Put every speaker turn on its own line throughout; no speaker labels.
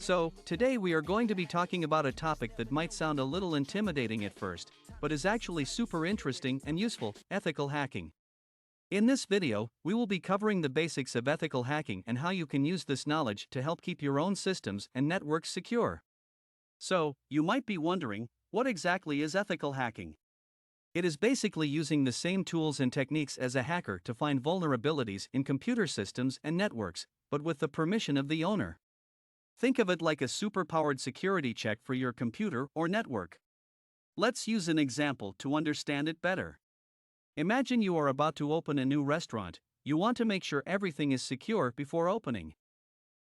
So, today we are going to be talking about a topic that might sound a little intimidating at first, but is actually super interesting and useful: ethical hacking. In this video, we will be covering the basics of ethical hacking and how you can use this knowledge to help keep your own systems and networks secure. So, you might be wondering, what exactly is ethical hacking? It is basically using the same tools and techniques as a hacker to find vulnerabilities in computer systems and networks, but with the permission of the owner. Think of it like a superpowered security check for your computer or network. Let's use an example to understand it better. Imagine you are about to open a new restaurant. You want to make sure everything is secure before opening.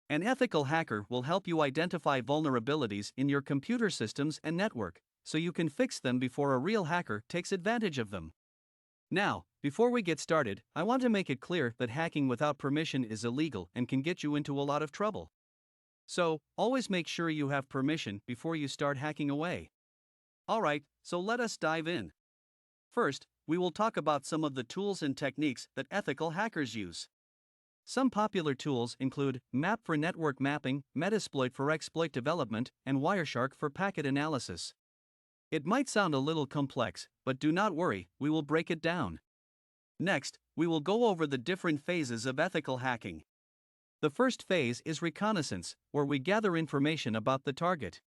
An ethical hacker will help you identify vulnerabilities in your computer systems and network, so you can fix them before a real hacker takes advantage of them. Now, before we get started, I want to make it clear that hacking without permission is illegal and can get you into a lot of trouble. So, always make sure you have permission before you start hacking away. Alright, so let us dive in. First, we will talk about some of the tools and techniques that ethical hackers use. Some popular tools include MAP for network mapping, Metasploit for exploit development, and Wireshark for packet analysis. It might sound a little complex, but do not worry, we will break it down. Next, we will go over the different phases of ethical hacking. The first phase is reconnaissance, where we gather information about the target.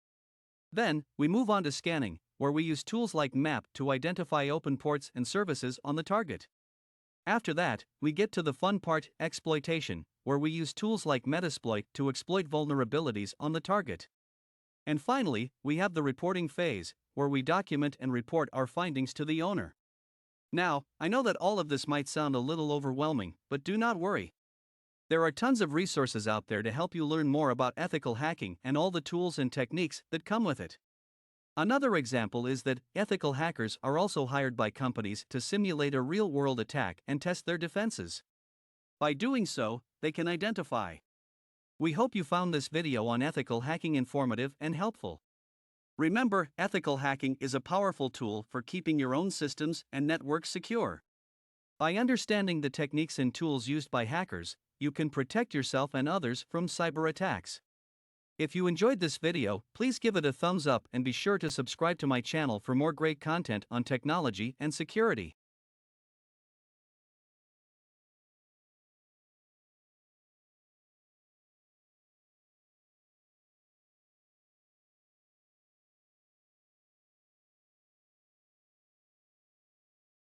Then, we move on to scanning, where we use tools like MAP to identify open ports and services on the target. After that, we get to the fun part, exploitation, where we use tools like Metasploit to exploit vulnerabilities on the target. And finally, we have the reporting phase, where we document and report our findings to the owner. Now, I know that all of this might sound a little overwhelming, but do not worry. There are tons of resources out there to help you learn more about ethical hacking and all the tools and techniques that come with it. Another example is that ethical hackers are also hired by companies to simulate a real-world attack and test their defenses. By doing so, they can identify. We hope you found this video on ethical hacking informative and helpful. Remember, ethical hacking is a powerful tool for keeping your own systems and networks secure. By understanding the techniques and tools used by hackers, you can protect yourself and others from cyber attacks. If you enjoyed this video, please give it a thumbs up and be sure to subscribe to my channel for more great content on technology and security.